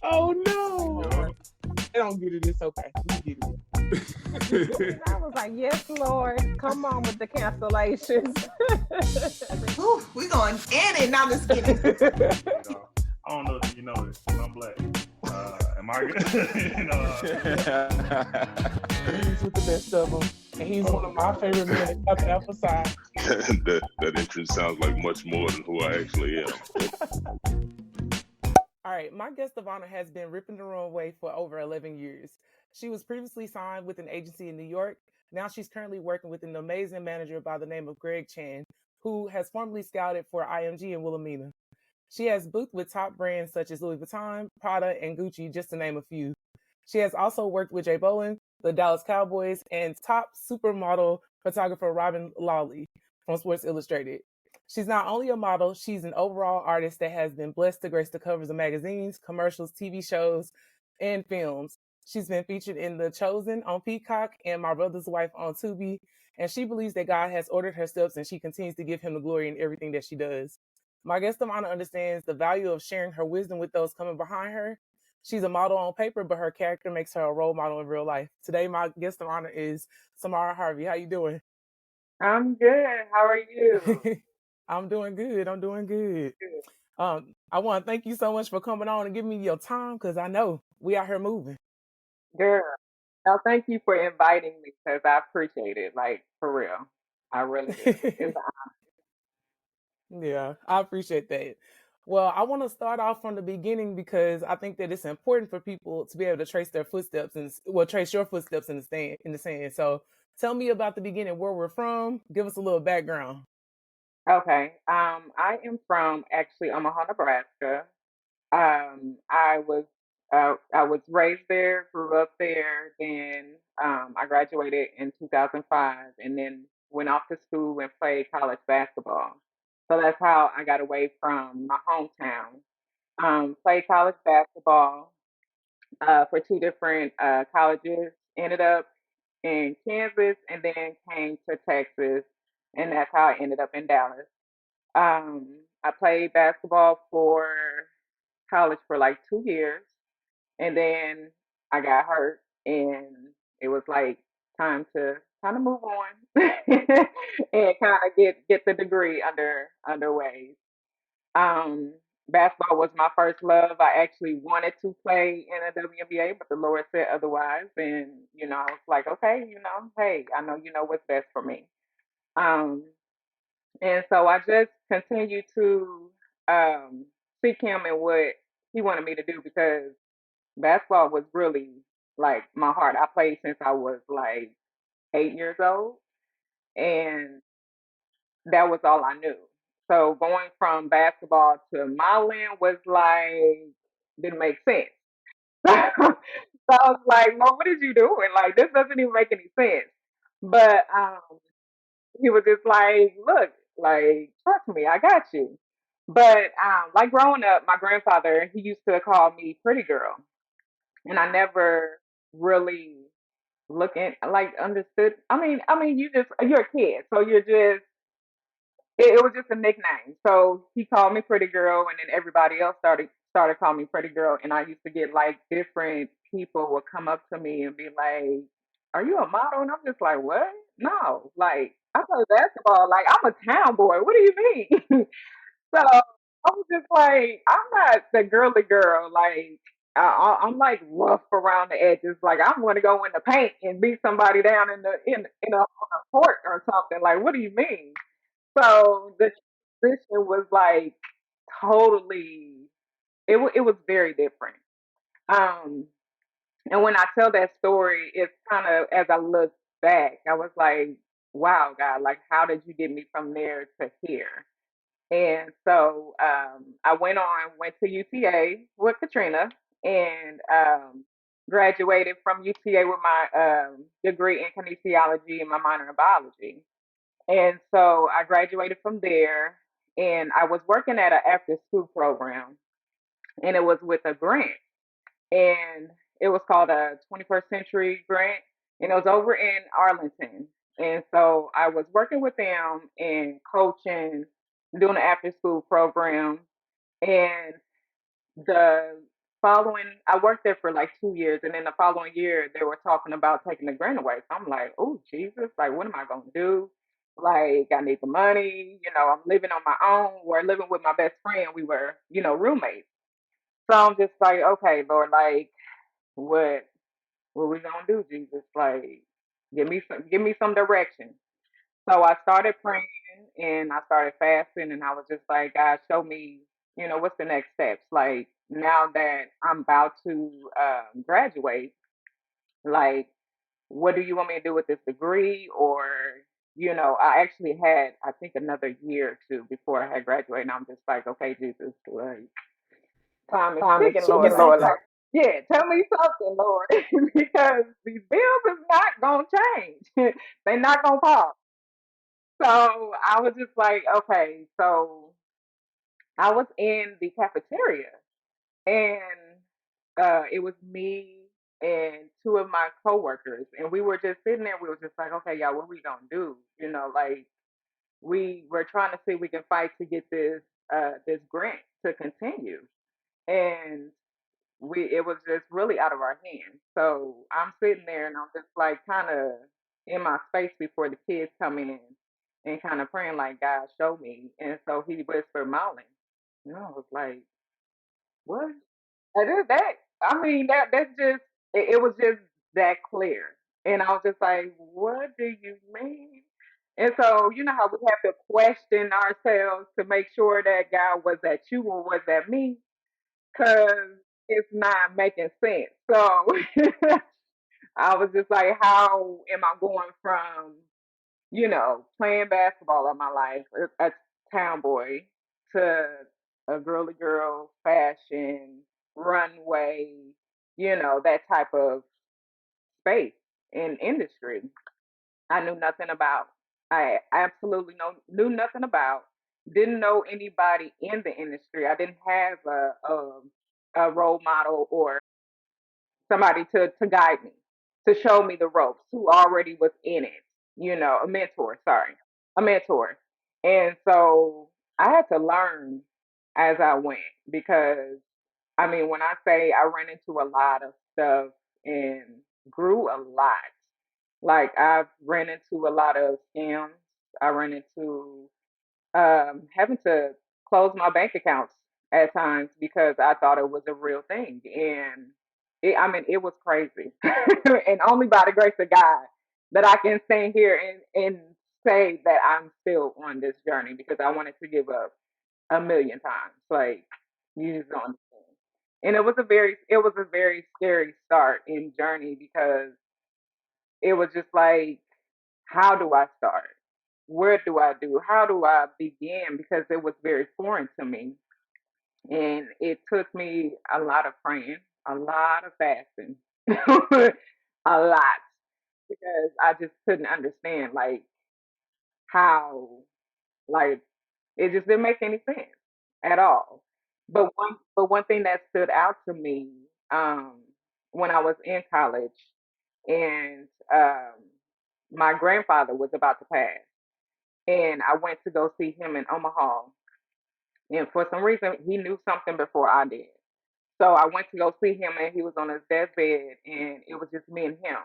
Oh no! Yeah. I don't get it. It's okay. We get it. I was like, yes, Lord, come on with the cancellations. Ooh, we going in it. Now I'm just kidding. You know, I don't know if you know this, but I'm black. Am I good? He's with the best of them, and he's one of my favorite men to have to emphasize. that entrance sounds like much more than who I actually am. All right, my guest of honor has been ripping the runway for over 11 years. She was previously signed with an agency in New York. Now she's currently working with an amazing manager by the name of Greg Chan, who has formerly scouted for IMG and Whilimina. She has booked with top brands such as Louis Vuitton, Prada, and Gucci, just to name a few. She has also worked with JBolin, the Dallas Cowboys, and top supermodel photographer Robyn Lawley from Sports Illustrated. She's not only a model, she's an overall artist that has been blessed to grace the covers of magazines, commercials, TV shows, and films. She's been featured in The Chosen on Peacock and My Brother's Wife on Tubi, and she believes that God has ordered her steps and she continues to give him the glory in everything that she does. My guest of honor understands the value of sharing her wisdom with those coming behind her. She's a model on paper, but her character makes her a role model in real life. Today, my guest of honor is Samara Hervey. How you doing? I'm good. How are you? I'm doing good. I want to thank you so much for coming on and giving me your time because I know we out here moving. Girl, now thank you for inviting me because I appreciate it. Like, for real. I really do. It's Yeah, I appreciate that. Well, I want to start off from the beginning because I think that it's important for people to be able to trace their footsteps and trace your footsteps in the sand. So tell me about the beginning, where we're from. Give us a little background. okay. I am from actually Omaha, Nebraska. I was raised there, grew up there. Then I graduated in 2005, and then went off to school and played college basketball. So that's how I got away from my hometown. Played college basketball for two different colleges. Ended up in Kansas, and then came to Texas, and that's how I ended up in Dallas. I played basketball for college for like 2 years, and then I got hurt, and it was like time to kind of move on and kind of get the degree underway. Um, Basketball was my first love. I actually wanted to play in a WNBA, but the Lord said otherwise, and I was like, okay, hey, I know you know what's best for me. Um, and so I just continued to seek Him and what He wanted me to do because basketball was really like my heart. I played since I was like 8 years old, and that was all I knew. So going from basketball to modeling was like didn't make sense. So I was like, "Well, what is you doing? Like this doesn't even make any sense." But he was just like, "Look, like trust me, I got you." But like growing up, my grandfather he used to call me pretty girl, and I never really looking like understood. I mean, you're a kid, so it was just a nickname. So he called me pretty girl, and then everybody else started calling me pretty girl. And I used to get like different people would come up to me and be like, "Are you a model?" And I'm just like, "What? No, like I play basketball. Like I'm a town boy. What do you mean?" So I was just like, I'm not the girly girl. Like I'm like rough around the edges. Like I'm going to go in the paint and beat somebody down in a on a court or something. Like what do you mean? So the transition was like totally. It was very different. Um, and when I tell that story, it's kind of as I look back, I was like, wow, God, like how did you get me from there to here? And so I went to UTA with Katrina, and graduated from UTA with my degree in kinesiology and my minor in biology. And so I graduated from there, and I was working at an after school program, and it was with a grant, and it was called a 21st Century Grant, and it was over in Arlington. And so I was working with them and coaching, doing an after school program, And the following, I worked there for like 2 years, and then the following year they were talking about taking the grant away. So I'm like, oh Jesus, like what am I gonna do? Like I need the money, I'm living on my own or living with my best friend. We were, roommates. So I'm just like, okay, Lord, like what we gonna do, Jesus? Like give me some direction. So I started praying and I started fasting and I was just like, God, show me, what's the next steps? Like now that I'm about to graduate, like what do you want me to do with this degree? Or, I actually had, I think, another year or two before I had graduated. And I'm just like, okay, Jesus, like time is Time is ticking, Show Lord. me ticking, Lord. something. Like, yeah, tell me something, Lord, because these bills is not gonna change. They're not gonna pause. So I was just like, okay. So I was in the cafeteria and it was me and two of my coworkers, and we were just sitting there. We were just like, okay, y'all, what we gonna do? Like we were trying to see if we can fight to get this grant to continue. And it was just really out of our hands. So I'm sitting there and I'm just like kind of in my space before the kids come in and kind of praying like God show me. And so he whispered Molly. And I was like, what? And that I mean that's just it was just that clear. And I was just like, what do you mean? And so you know how we have to question ourselves to make sure that God was that you or was that me? Because it's not making sense. So I was just like, how am I going from, playing basketball all my life, a town boy, to a girly girl fashion, runway, that type of space in industry I knew nothing about. I absolutely knew nothing about. Didn't know anybody in the industry. I didn't have a role model or somebody to guide me, to show me the ropes, who already was in it, a mentor, sorry, a mentor. And so I had to learn as I went because, I mean, when I say I ran into a lot of stuff and grew a lot, like I've ran into a lot of scams. I ran into having to close my bank accounts at times because I thought it was a real thing. And I mean, it was crazy. And only by the grace of God that I can stand here and say that I'm still on this journey because I wanted to give up a million times. Like, you just don't understand. And it was a very scary start in journey because it was just like, how do I start? Where do I do? How do I begin? Because it was very foreign to me. And it took me a lot of praying, a lot of fasting, a lot, because I just couldn't understand like how, like, it just didn't make any sense at all. But one thing that stood out to me, um, when I was in college and my grandfather was about to pass, and I went to go see him in Omaha. And for some reason, he knew something before I did. So I went to go see him, and he was on his deathbed, and it was just me and him.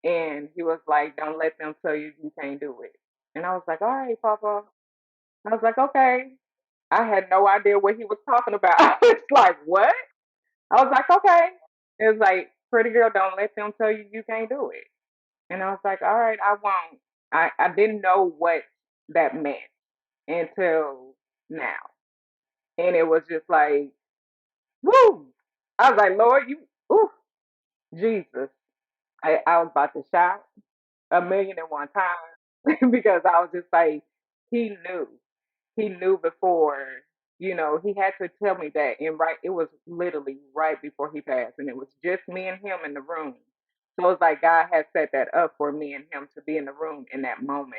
And he was like, "Don't let them tell you you can't do it." And I was like, "All right, Papa." I was like, "Okay." I had no idea what he was talking about. It's like, what? I was like, "Okay." It was like, "Pretty girl, don't let them tell you you can't do it." And I was like, "All right, I won't." I didn't know what that meant until now. And it was just like, woo! I was like, Lord, ooh, Jesus. I was about to shout a million and one times because I was just like, he knew. He knew before, he had to tell me that. And it was literally right before he passed. And it was just me and him in the room. So it was like God had set that up for me and him to be in the room in that moment.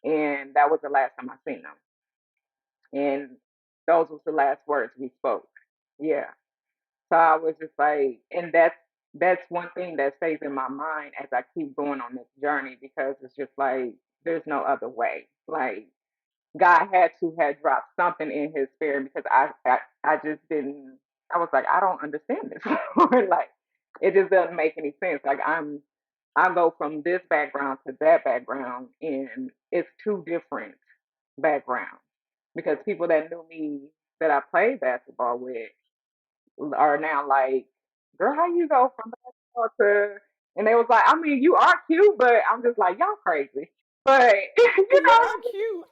And that was the last time I seen him. And those was the last words we spoke. Yeah. So I was just like, and that's one thing that stays in my mind as I keep going on this journey because it's just like there's no other way. Like God had to have dropped something in his spirit because I just didn't. I was like, I don't understand this. Like, it just doesn't make any sense. Like, I go from this background to that background, and it's two different backgrounds because people that knew me that I played basketball with are now like, girl, how you go from basketball to, and they was like, I mean, you are cute, but I'm just like, y'all crazy. But, you You know, are cute.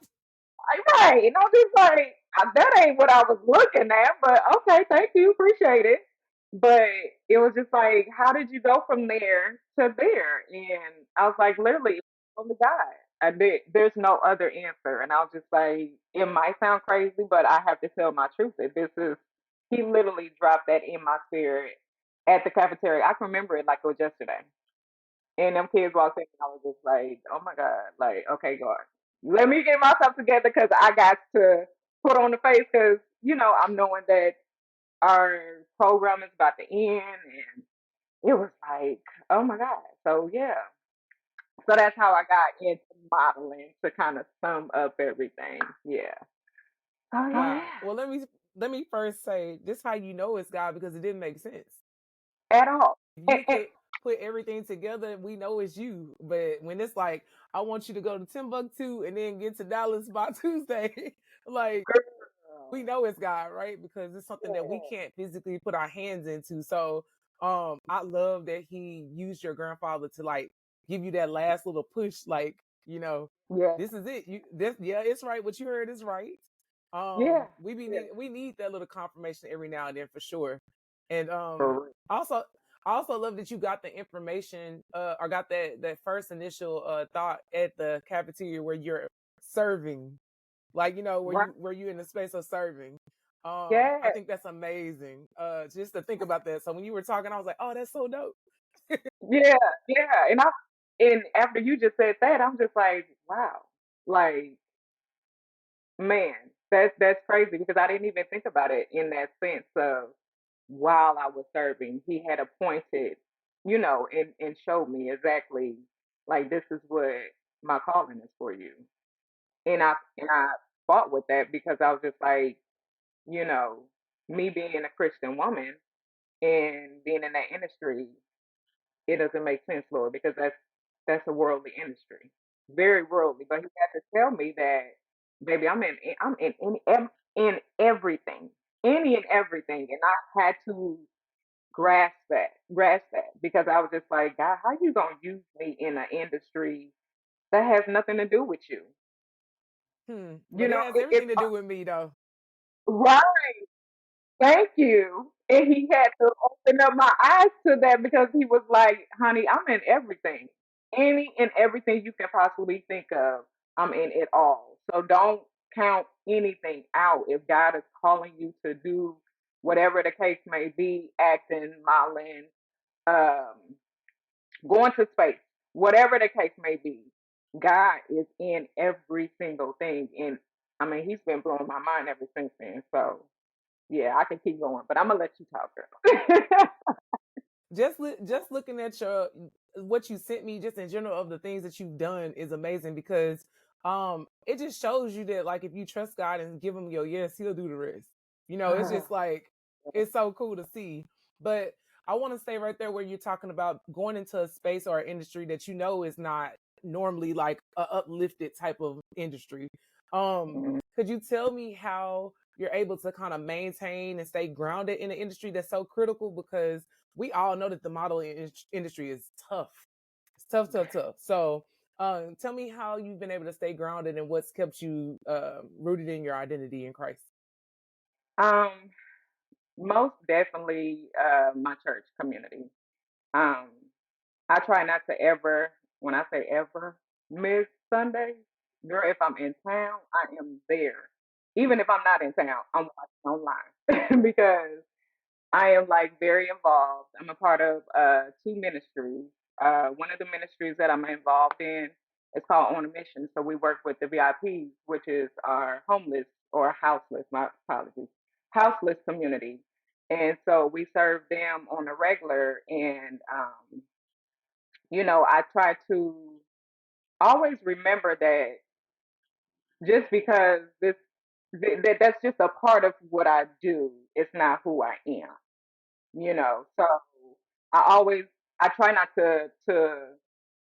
right. And I'm just like, that ain't what I was looking at, but okay, thank you, appreciate it. But it was just like, how did you go from there to there? And I was like, literally, only God. I did. There's no other answer. And I was just like, it might sound crazy, but I have to tell my truth that this is, he literally dropped that in my spirit at the cafeteria. I can remember it like it was yesterday. And them kids walked in, and I was just like, oh my God, like, okay, God, let me get myself together because I got to put on the face because, I'm knowing that our program is about to end. And it was like, oh my God. So, yeah. So that's how I got into modeling to kind of sum up everything. Yeah. Oh, yeah. Wow. Well, let me first say this: how you know it's God because it didn't make sense. At all. If And, you could put everything together, we know it's you. But when it's like, I want you to go to Timbuktu and then get to Dallas by Tuesday, like we girl, know it's God, right? Because it's something that we yeah. can't physically put our hands into. So I love that he used your grandfather to like give you that last little push, like, Yeah. this is it. Yeah, it's right. What you heard is right. Yeah. Yeah. We need that little confirmation every now and then for sure. And For real. also I also love that you got the information or got that first initial thought at the cafeteria where you're serving, like, Right. where you in the space of serving. Yeah. I think that's amazing, just to think about that. So when you were talking, I was like, oh, that's so dope. Yeah, yeah. And after you just said that, I'm just like, wow. Like, man, that's crazy because I didn't even think about it in that sense of while I was serving, he had appointed, and showed me exactly like this is what my calling is for you. And I fought with that because I was just like, you know, me being a Christian woman and being in that industry, it doesn't make sense, Lord, because that's a worldly industry, very worldly. But he had to tell me that, baby, I'm in everything, any and everything, and I had to grasp that, because I was just like, God, how you gonna use me in an industry that has nothing to do with you? You But it know, has everything to do with me, though. right. Thank you. And he had to open up my eyes to that because he was like, honey, I'm in everything. Any and everything you can possibly think of, I'm in it all. So don't count anything out. If God is calling you to do whatever the case may be, acting, modeling, um, going to space, whatever the case may be, God is in every single thing. And I mean, he's been blowing my mind ever since then. So yeah, I can keep going, but I'm gonna let you talk, girl. Just looking at your what you sent me, just in general, of the things that you've done is amazing because it just shows you that, like, if you trust God and give him your yes, he'll do the rest. It's just like, it's so cool to see. But I want to stay right there where you're talking about going into a space or an industry that is not normally like a uplifted type of industry. Could you tell me how you're able to kind of maintain and stay grounded in an industry that's so critical? Because we all know that the modeling industry is tough. It's tough, tough, tough. So tell me how you've been able to stay grounded and what's kept you rooted in your identity in Christ. um, Most definitely, my church community. Um, I try not to ever, when I say ever, miss Sundays. Girl, if I'm in town, I am there. Even if I'm not in town, I'm watching online because I am like very involved. I'm a part of two ministries. One of the ministries that I'm involved in is called On a Mission. So we work with the VIPs, which is our homeless or houseless, my apologies, houseless community. And so we serve them on a regular. And, I try to always remember that just because that's just a part of what I do. It's not who I am, you know. So I always I try not to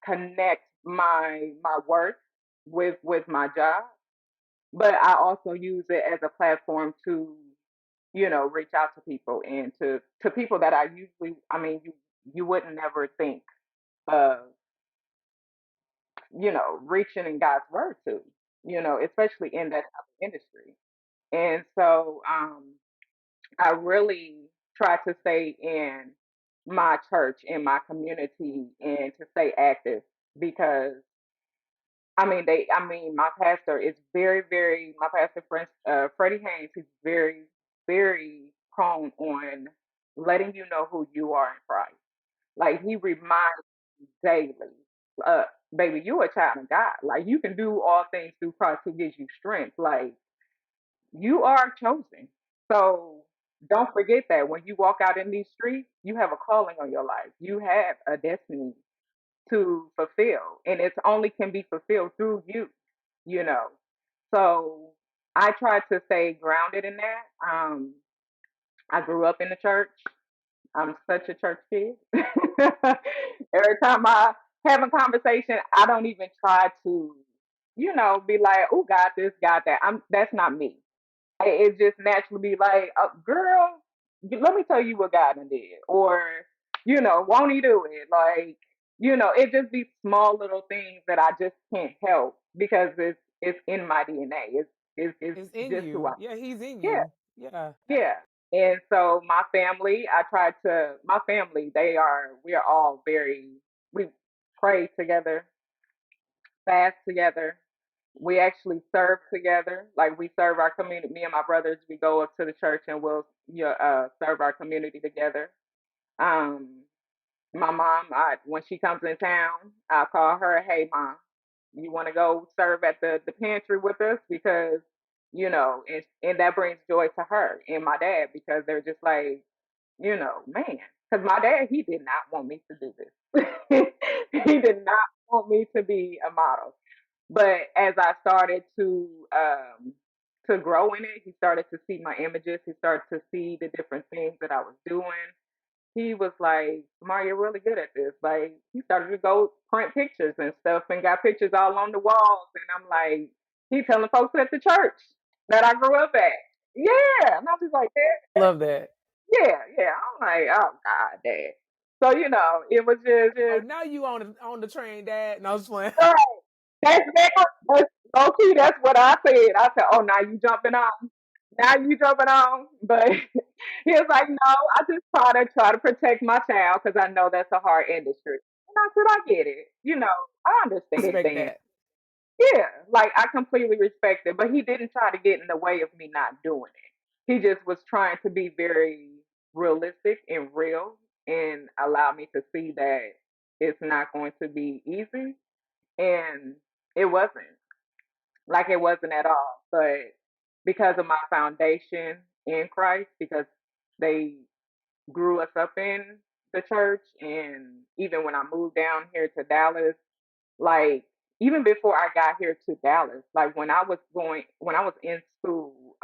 connect my work with my job, but I also use it as a platform to, reach out to people and to people that I usually, I mean, you wouldn't never think of, reaching in God's word to, especially in that type of industry. And so I really try to stay in my church, in my community, and to stay active because my pastor is very, very, my pastor, friend, Freddie Haynes, he's very, very prone on letting you know who you are in Christ. Like, he reminds you daily, uh, baby, you a child of God. Like, you can do all things through Christ who gives you strength. Like, you are chosen. So don't forget that when you walk out in these streets, you have a calling on your life. You have a destiny to fulfill, and it's only can be fulfilled through you, you know. So I try to stay grounded in that. I grew up in the church. I'm such a church kid. Every time I have a conversation, I don't even try to, be like, "Oh, got this, got that." That's not me. It just naturally be like, girl, let me tell you what God done did. Or, won't he do it? Like, it just be small little things that I just can't help because it's in my DNA. It's It's in just who I you. Yeah, he's in Yeah, you. Yeah. yeah. And so my family, we are all we pray together, fast together. We actually serve together. Like, we serve our community. Me and my brothers, we go up to the church and we'll serve our community together. Um, my mom, when she comes in town, I call her, "Hey, mom, you want to go serve at the pantry with us?" Because and that brings joy to her and my dad because they're just like, man. Because my dad, he did not want me to do this. He did not want me to be a model. But as I started to grow in it, he started to see my images. He started to see the different things that I was doing. He was like, "Samara, you're really good at this." Like, he started to go print pictures and stuff and got pictures all on the walls. And I'm like, he telling folks at the church that I grew up at. Yeah. And I'm just like, "Yeah, Love that. yeah, yeah." I'm like, "Oh God, Dad." So, it was Oh, just now you on the train, Dad. No, I was playing. right. That's low key. That's what I said. I said, "Oh, now you jumping on. Now you jumping on." But he was like, "No, I just try to protect my child because I know that's a hard industry." And I said, "I get it. I Respect understand." that. Yeah, like, I completely respect it. But he didn't try to get in the way of me not doing it. He just was trying to be very realistic and real and allow me to see that it's not going to be easy. And it wasn't. Like, it wasn't at all. But because of my foundation in Christ, because they grew us up in the church, and even when I moved down here to Dallas, like, even before I got here to Dallas, like, when I was in school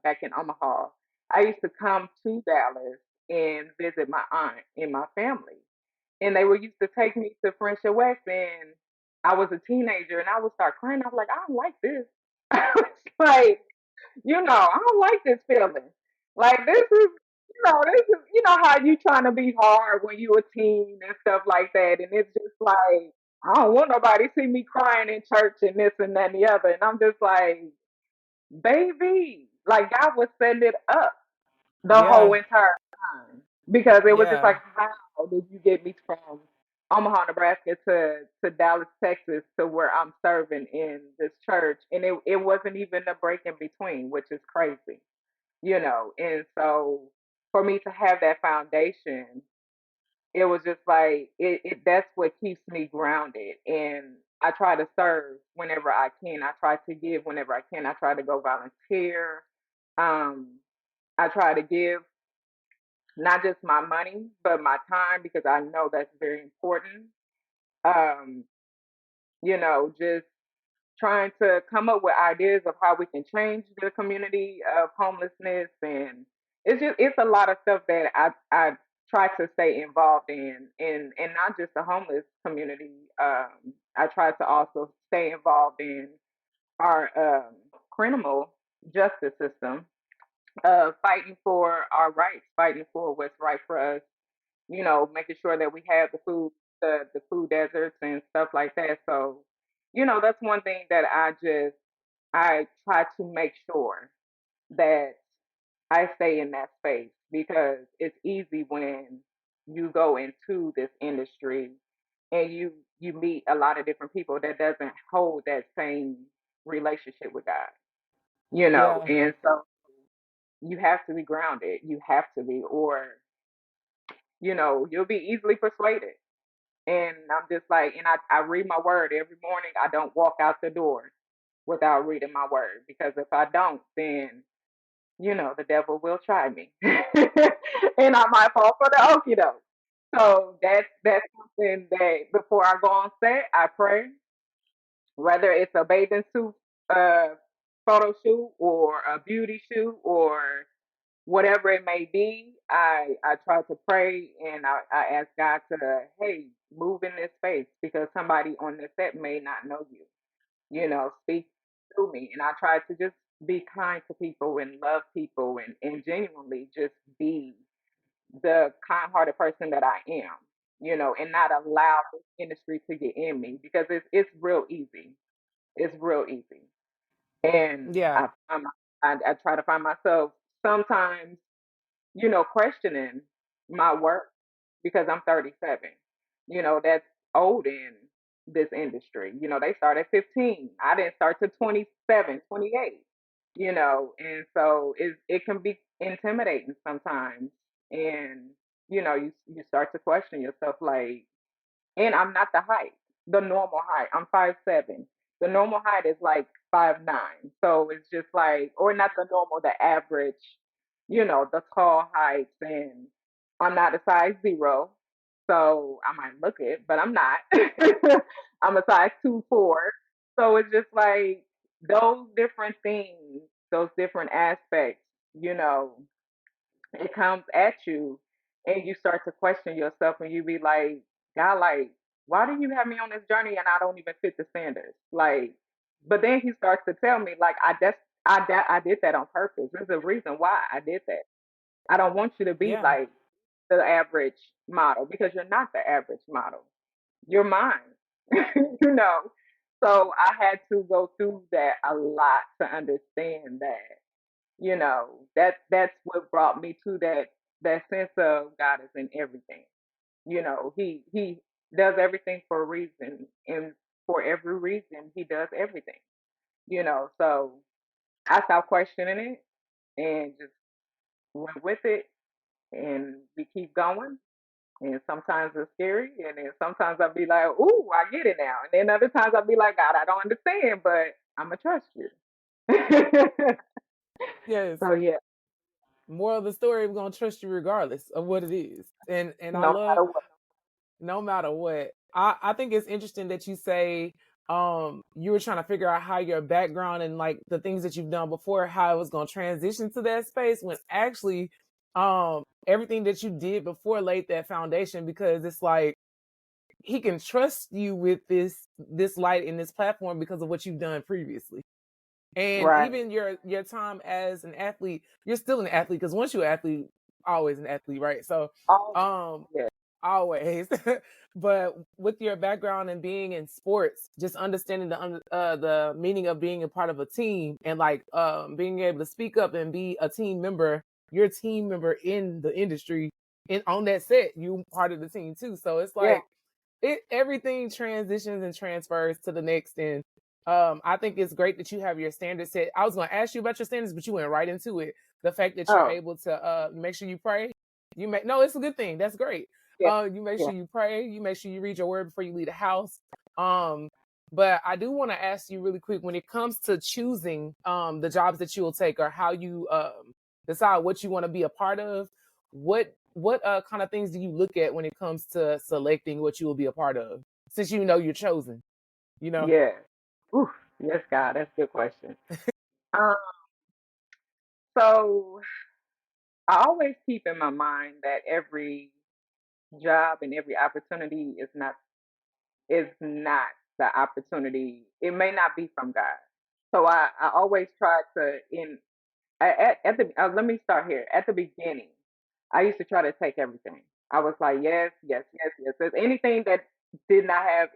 back in Omaha, I used to come to Dallas and visit my aunt and my family. And they were used to take me to Friendship West, and I was a teenager, and I would start crying. I was like, "I don't like this." I was like, I don't like this feeling. Like, this is, how you trying to be hard when you a teen and stuff like that. And it's just like, I don't want nobody to see me crying in church and this and that and the other. And I'm just like, baby, like, God was setting it up the whole Yeah. entire time because it was just Yeah. like, how did you get me from Omaha, Nebraska to Dallas, Texas, to where I'm serving in this church? And it wasn't even a break in between, which is crazy, And so for me to have that foundation, it was just like that's what keeps me grounded. And I try to serve whenever I can. I try to give whenever I can. I try to go volunteer. Um, I try to give not just my money, but my time because I know that's very important. Um, just trying to come up with ideas of how we can change the community of homelessness, and it's a lot of stuff that I try to stay involved in, and not just the homeless community. I try to also stay involved in our criminal justice system, fighting for our rights, fighting for what's right for us. Making sure that we have the food, the food deserts and stuff like that. So, that's one thing that I try to make sure that I stay in that space, because it's easy when you go into this industry and you meet a lot of different people that doesn't hold that same relationship with God, Yeah. and so you have to be grounded. You have to be, or you'll be easily persuaded. And I'm just like, and I read my word every morning. I don't walk out the door without reading my word, because if I don't, then the devil will try me, and I might fall for the okie doke. So that's something that before I go on set, I pray. Whether it's a bathing suit uh, photo shoot or a beauty shoot or whatever it may be, I try to pray, and I ask God to, hey, move in this space, because somebody on the set may not know you. Speak through me. And I try to just be kind to people and love people, and genuinely just be the kind hearted person that I am, and not allow this industry to get in me, because it's real easy. It's real easy. And Yeah. I try to find myself sometimes, questioning my work, because I'm 37. That's old in this industry. They start at 15. I didn't start to 27, 28. And so it can be intimidating sometimes. And you start to question yourself, like, and I'm not the normal height. I'm 5'7". The normal height is like 5'9". So it's just like, or not the normal, the average, the tall heights. And I'm not a size 0. So I might look it, but I'm not. I'm a size 2'4". So it's just like those different things, those different aspects, you know, it comes at you, and you start to question yourself, and you be like, God, like, why do you have me on this journey and I don't even fit the standards? Like, but then he starts to tell me, like, I did that on purpose. There's a reason why I did that. I don't want you to be Yeah. like the average model, because you're not the average model. You're mine. you know. So I had to go through that a lot to understand that, that's what brought me to that sense of God is in everything. He does everything for a reason, and for every reason he does everything. So I stopped questioning it and just went with it, and we keep going. And sometimes it's scary, and then sometimes I'll be like, "Ooh, I get it now," and then other times I'll be like, "God, I don't understand, but I'm gonna trust you." Yes. So yeah, Moral of the story, we're gonna trust you regardless of what it is. And I no love matter what. no matter what. I think it's interesting that you say you were trying to figure out how your background and like the things that you've done before, how it was gonna transition to that space, when actually everything that you did before laid that foundation, because it's like he can trust you with this light and this platform because of what you've done previously. And Right. even your time as an athlete, you're still an athlete, because once you're an athlete, always an athlete, right? So Oh, um yeah. always. But with your background and being in sports, just understanding the meaning of being a part of a team, and like being able to speak up and be a team member, you're a team member in the industry, and on that set you part of the team too. So it's Yeah. like everything transitions and transfers to the next. And I think it's great that you have your standards set. I was going to ask you about your standards, but you went right into it. The fact that you're Oh, able to make sure you pray. No, it's a good thing. That's great. yeah. You make Yeah. sure you pray. You make sure you read your word before you leave the house. Um, but I do want to ask you really quick, when it comes to choosing the jobs that you will take, or how you decide what you want to be a part of. What kind of things do you look at when it comes to selecting what you will be a part of, since you know you're chosen? You know? Yeah. Oof. Yes, God, that's a good question. Um, so I always keep in my mind that every job and every opportunity is not the opportunity. It may not be from God. So I always try to at the let me start here. At the beginning, I used to try to take everything. I was like, yes, yes, yes, yes. There's anything that did not have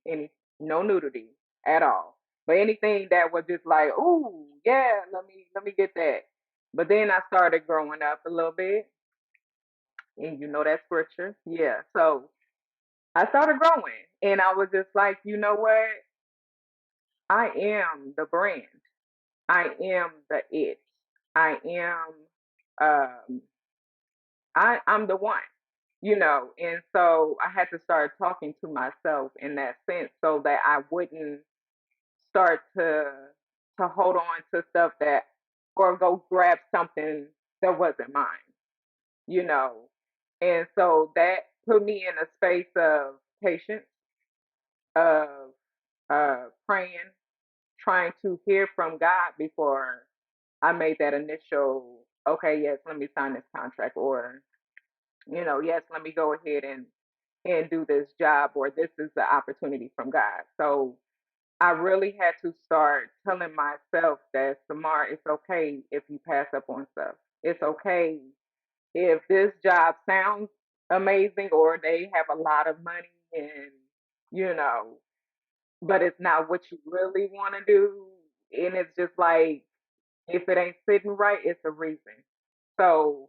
any no nudity at all, but anything that was just like, ooh, yeah, let me get that. But then I started growing up a little bit, and you know that scripture, yeah. So I started growing, and I was just like, you know what? I am the brand. I am the it. I am. Um, I'm the one, and so I had to start talking to myself in that sense so that I wouldn't start to hold on to stuff that or go grab something that wasn't mine, you know. And so that put me in a space of patience, of praying, trying to hear from God before I made that initial, okay, yes, let me sign this contract, or yes, let me go ahead and do this job, or this is the opportunity from God. So I really had to start telling myself that, Samar, it's okay if you pass up on stuff. It's okay if this job sounds amazing or they have a lot of money and you know, but it's not what you really want to do. And it's just like if it ain't sitting right, it's a reason. So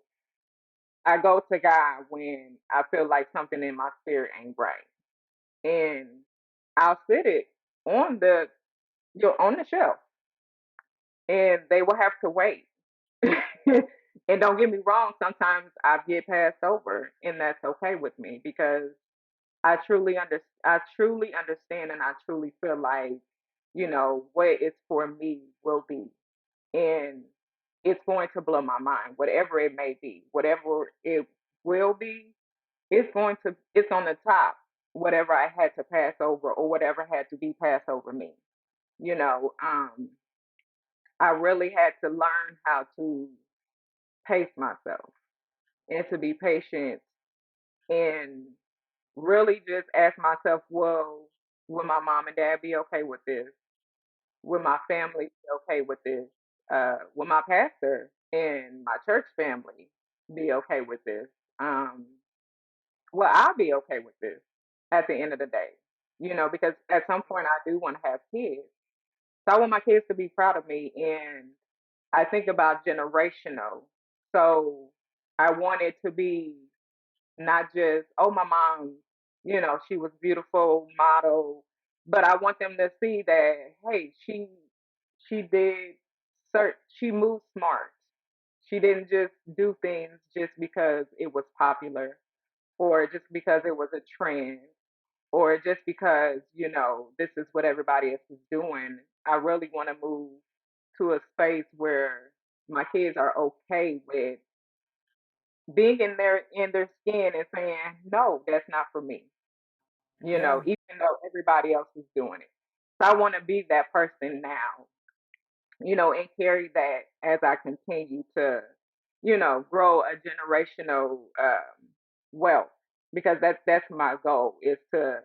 I go to God when I feel like something in my spirit ain't right, and I'll sit it on the on the shelf, and they will have to wait. And don't get me wrong, sometimes I get passed over, and that's okay with me because I truly understand, and I truly feel like what is for me will be, and it's going to blow my mind, whatever it may be, whatever it will be. It's on the top, whatever I had to pass over or whatever had to be passed over me. You know, I really had to learn how to pace myself and to be patient and really just ask myself, well, will my mom and dad be okay with this? Will my family be okay with this? Will my pastor and my church family be okay with this? Um, will I be okay with this at the end of the day? Because at some point I do want to have kids. So I want my kids to be proud of me. And I think about generational. So I want it to be not just, oh, my mom, she was beautiful, model, but I want them to see that, hey, she did she moved smart. She didn't just do things just because it was popular or just because it was a trend or just because, this is what everybody else is doing. I really want to move to a space where my kids are okay with being in their skin and saying, no, that's not for me. Yeah. Even though everybody else is doing it. So I want to be that person now, and carry that as I continue to, grow a generational wealth because that's my goal is to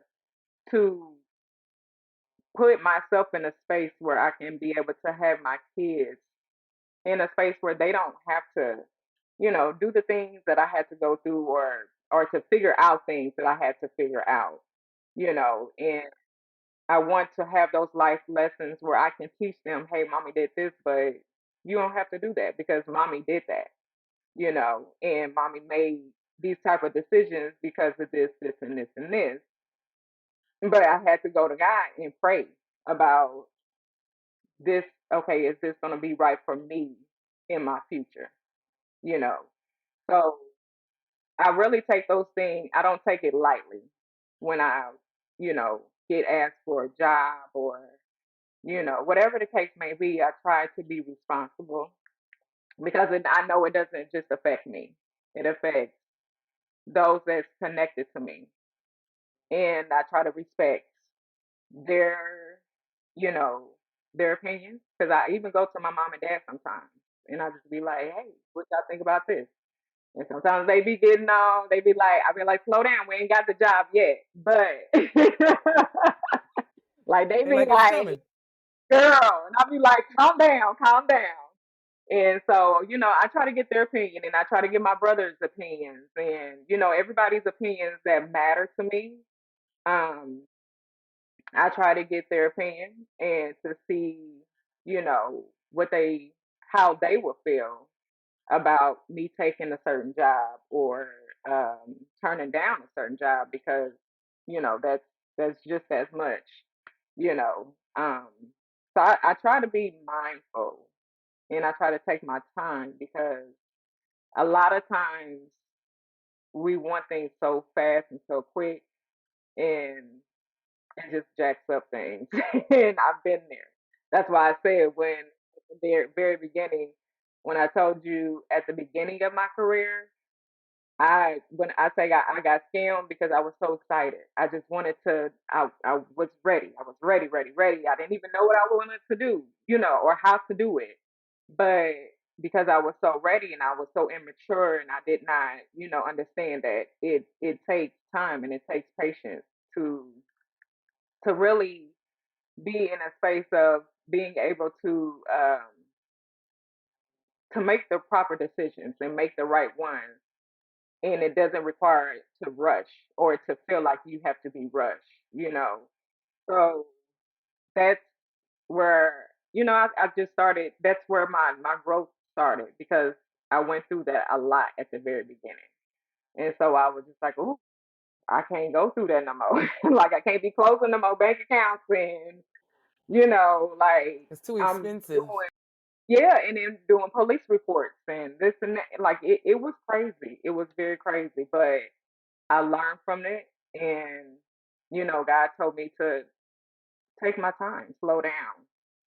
put myself in a space where I can be able to have my kids in a space where they don't have to, do the things that I had to go through or to figure out things that I had to figure out, and I want to have those life lessons where I can teach them, hey, mommy did this, but you don't have to do that because mommy did that, and mommy made these type of decisions because of this, this, and this, and this. But I had to go to God and pray about this. Okay, is this going to be right for me in my future? You know, so I really take those things. I don't take it lightly when I, get asked for a job or whatever the case may be. I try to be responsible because I know it doesn't just affect me; it affects those that's connected to me, and I try to respect their, their opinions because I even go to my mom and dad sometimes, and I just be like, "Hey, what y'all think about this?" And sometimes they be getting on. They be like, I be like, "Slow down, we ain't got the job yet," but like they They be like it's like, coming. "Girl," and I be like, "Calm down, calm down." And so, I try to get their opinion and I try to get my brother's opinions and, everybody's opinions that matter to me. Um, I try to get their opinion and to see, what how they would feel about me taking a certain job or turning down a certain job because, that's just as much, you know. So I try to be mindful and I try to take my time because a lot of times we want things so fast and so quick and it just jacks up things. And I've been there. That's why I said when at the very beginning, when I told you at the beginning of my career, when I say I got scammed because I was so excited. I just wanted to I was ready. I was ready, ready, ready. I didn't even know what I wanted to do, or how to do it. But because I was so ready and I was so immature and I did not, understand that it takes time and it takes patience to really be in a space of being able to make the proper decisions and make the right ones. And it doesn't require it to rush or to feel like you have to be rushed. So that's where, I just started, that's where my growth started because I went through that a lot at the very beginning. And so I was just like, oh, I can't go through that no more. Like I can't be closing no more bank accounts and, like It's too I'm expensive. doing, yeah, and then doing police reports and this and that. Like it was crazy. It was very crazy. But I learned from it and, God told me to take my time, slow down.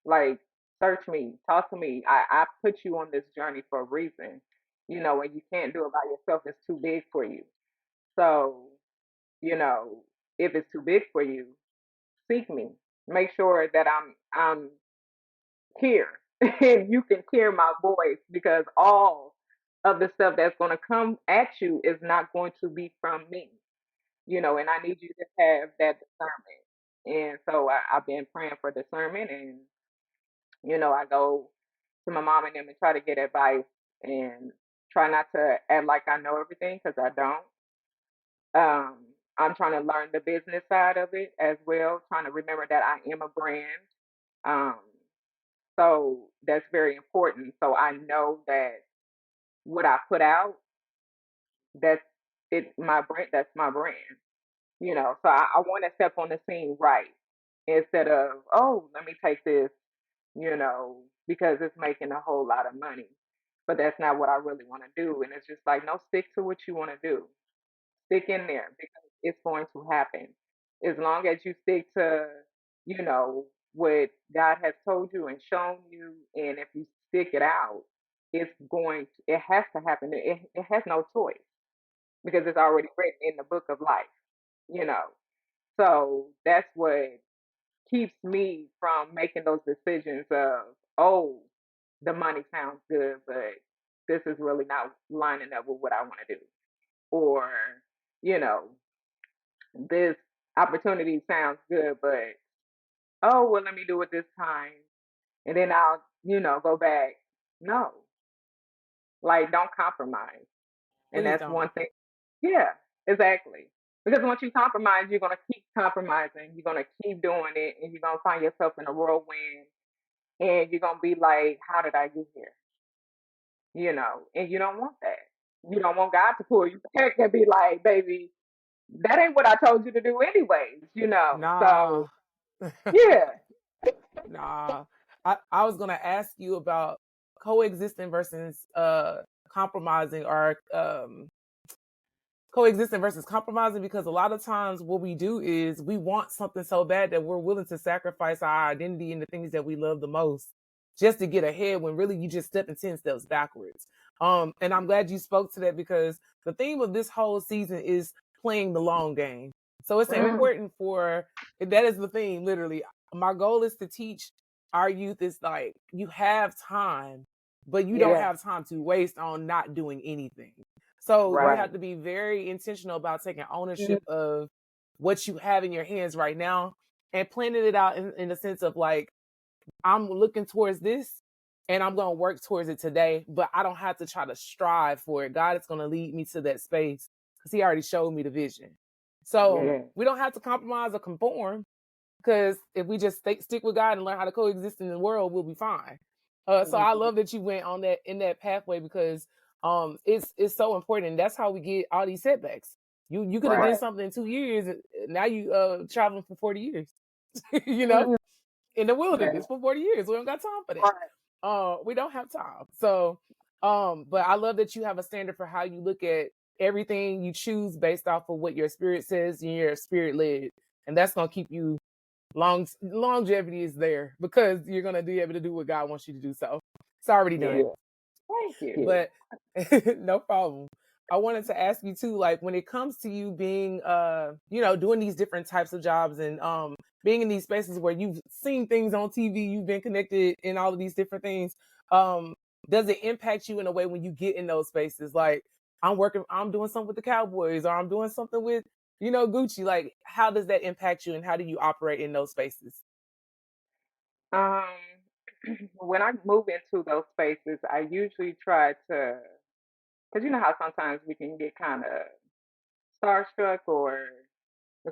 Like search me, talk to me. I put you on this journey for a reason. And you can't do it by yourself. It's too big for you. So, you know, if it's too big for you, seek me. Make sure that I'm here and you can hear my voice because all of the stuff that's going to come at you is not going to be from me. And I need you to have that discernment. And so I've been praying for discernment and, I go to my mom and them and try to get advice and try not to act like I know everything because I don't. Um, I'm trying to learn the business side of it as well, trying to remember that I am a brand. Um, so that's very important. So I know that what I put out, that's my brand, that's my brand. So I want to step on the scene right instead of, oh, let me take this, because it's making a whole lot of money. But that's not what I really want to do. And it's just like, no, stick to what you want to do. Stick in there because it's going to happen. As long as you stick to, what God has told you and shown you, and if you stick it out, it has to happen. It has no choice because it's already written in the book of life, you know. So that's what keeps me from making those decisions of, oh, the money sounds good, but this is really not lining up with what I want to do. Or, you know, this opportunity sounds good, but oh, well, let me do it this time. And then I'll, go back. No, like, don't compromise. And Please that's don't. one thing. Yeah, exactly. Because once you compromise, you're going to keep compromising. You're going to keep doing it, and you're going to find yourself in a whirlwind. And you're going to be like, how did I get here? And you don't want that. You don't want God to pull you back and be like, baby, that ain't what I told you to do anyways. Nah. So, yeah. Nah. I was gonna ask you about coexisting versus compromising or coexisting versus compromising because a lot of times what we do is we want something so bad that we're willing to sacrifice our identity and the things that we love the most just to get ahead when really you just stepping 10 steps backwards. And I'm glad you spoke to that because the theme of this whole season is playing the long game. So it's Mm, important that is the theme, literally. My goal is to teach our youth is like, you have time, but you don't Yeah. have time to waste on not doing anything. So you Right. have to be very intentional about taking ownership of what you have in your hands right now and planning it out in the sense of like, I'm looking towards this and I'm going to work towards it today, but I don't have to try to strive for it. God is going to lead me to that space because he already showed me the vision. So Yeah. we don't have to compromise or conform, because if we just stick with God and learn how to coexist in the world, we'll be fine. So I love that you went on that in that pathway, because it's so important. And that's how we get all these setbacks. You could have Right. did something in 2 years. Now you traveling for 40 years, you know, in the Yeah. wilderness for 40 years. We don't got time for that. Right. We don't have time. So, but I love that you have a standard for how you look at everything you choose based off of what your spirit says and your spirit led. And that's going to keep you longevity is there, because you're going to be able to do what God wants you to do. So it's already Yeah. done. Thank you. But no problem. I wanted to ask you too, like when it comes to you being, doing these different types of jobs and being in these spaces where you've seen things on TV, you've been connected in all of these different things. Does it impact you in a way when you get in those spaces? Like I'm doing something with the Cowboys, or I'm doing something with, Gucci. Like how does that impact you, and how do you operate in those spaces? Um, when I move into those spaces, I usually try to, because you know how sometimes we can get kind of starstruck, or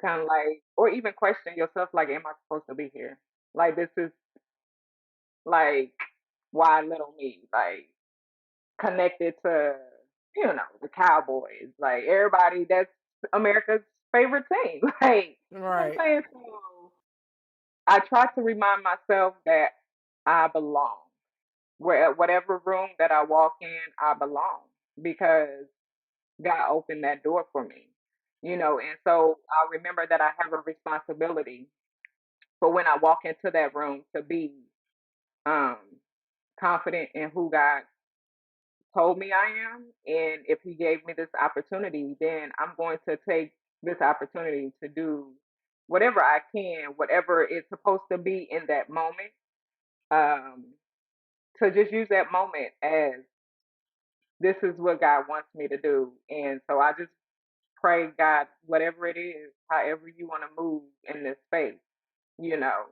kind of like, or even question yourself, like, am I supposed to be here? Like, this is like, why little me? Like, connected to, the Cowboys. Like, everybody, that's America's favorite team. Like, you know what I'm Right. saying? So I try to remind myself that I belong. Whatever room that I walk in, I belong, because God opened that door for me. And so I remember that I have a responsibility for when I walk into that room to be um confident in who God told me I am. And if he gave me this opportunity, then I'm going to take this opportunity to do whatever I can, whatever it's supposed to be in that moment. Um, to just use that moment as, this is what God wants me to do. And so I just pray, God, whatever it is, however you want to move in this space, you know,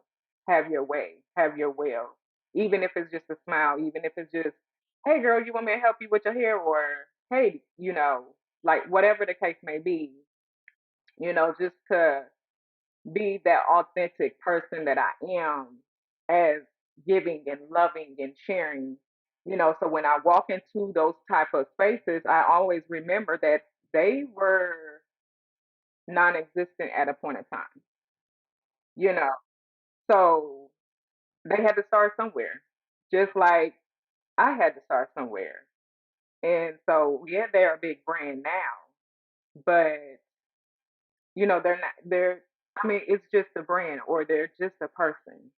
have your way, have your will. Even if it's just a smile, even if it's just, hey girl, you want me to help you with your hair? Or hey, like whatever the case may be, just to be that authentic person that I am, as giving and loving and sharing. So when I walk into those type of spaces, I always remember that they were non-existent at a point in time, you know. So they had to start somewhere, just like I had to start somewhere. And so, yeah, they're a big brand now, but they're not. I mean, it's just a brand, or they're just a person.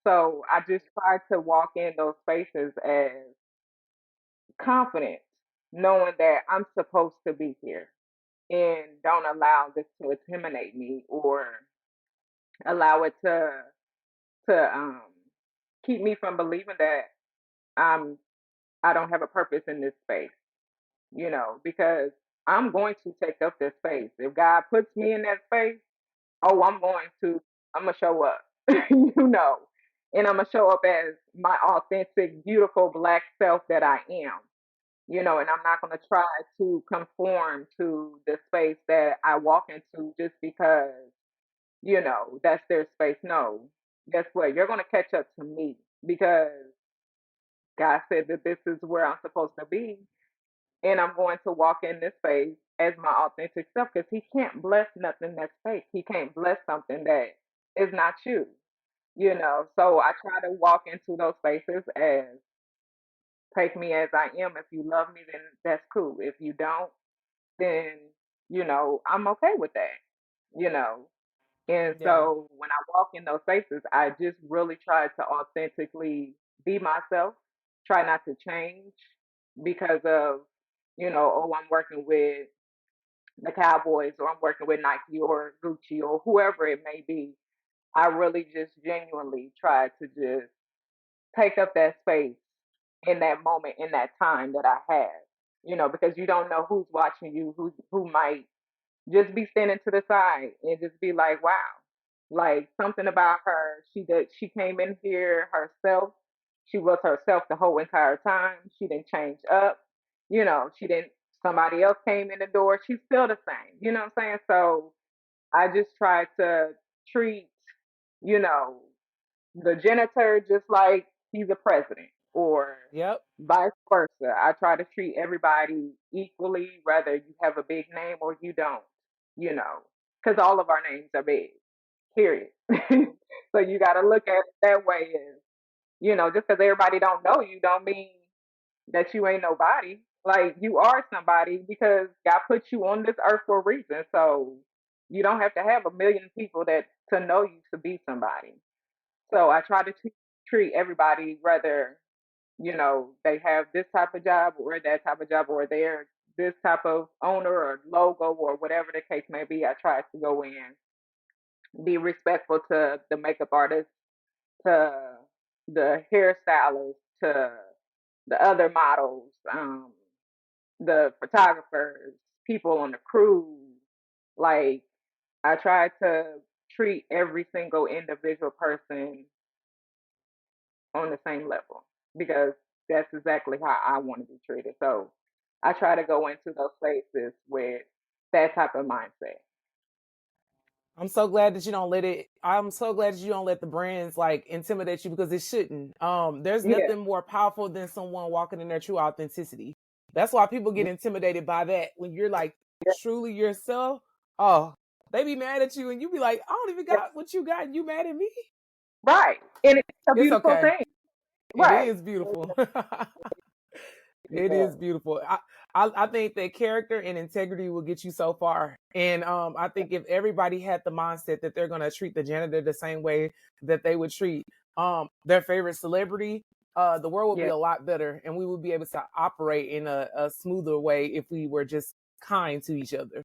So I just try to walk in those spaces as confident, knowing that I'm supposed to be here, and don't allow this to intimidate me, or allow it to keep me from believing that I'm I don't have a purpose in this space, because I'm going to take up this space. If God puts me in that space, oh, I'm gonna show up, and I'm gonna show up as my authentic, beautiful black self that I am, and I'm not gonna try to conform to the space that I walk into just because, that's their space. No, guess what? You're gonna catch up to me, because God said that this is where I'm supposed to be, and I'm going to walk in this space as my authentic self, because He can't bless nothing that's fake. He can't bless something that is not you. So I try to walk into those spaces as, take me as I am. If you love me, then that's cool. If you don't, then I'm okay with that. You know. And Yeah. so when I walk in those spaces, I just really try to authentically be myself. Try not to change because of, oh, I'm working with the Cowboys, or I'm working with Nike or Gucci or whoever it may be. I really just genuinely try to just take up that space in that moment, in that time that I have, because you don't know who's watching you, who might just be standing to the side and just be like, wow, like something about her. She came in here herself. She was herself the whole entire time. She didn't change up. She didn't. Somebody else came in the door. She's still the same. You know what I'm saying? So I just try to treat, you know, the janitor just like he's a president or Yep. vice versa. I try to treat everybody equally, whether you have a big name or you don't, because all of our names are big, period. So you got to look at it that way as, just because everybody don't know you don't mean that you ain't nobody. Like you are somebody because God put you on this earth for a reason. So you don't have to have a million people that to know you to be somebody. So I try to treat everybody, whether they have this type of job or that type of job, or they're this type of owner or logo or whatever the case may be. I try to go in, be respectful to the makeup artist, to the hairstylist, to the other models, the photographers, people on the crew. Like I try to treat every single individual person on the same level because that's exactly how I want to be treated. So I try to go into those spaces with that type of mindset. I'm so glad that you don't let it. I'm so glad that you don't let the brands like intimidate you because it shouldn't. There's Yeah, nothing more powerful than someone walking in their true authenticity. That's why people get intimidated by that. When you're like truly yourself, oh, they be mad at you, and you be like, I don't even yeah, got what you got, and you mad at me? right. And it's a It's beautiful okay. thing, It right? is beautiful. It Yeah, is beautiful. I think that character and integrity will get you so far. And I think if everybody had the mindset that they're gonna treat the janitor the same way that they would treat their favorite celebrity, the world would be yeah. a lot better, and we would be able to operate in a smoother way if we were just kind to each other.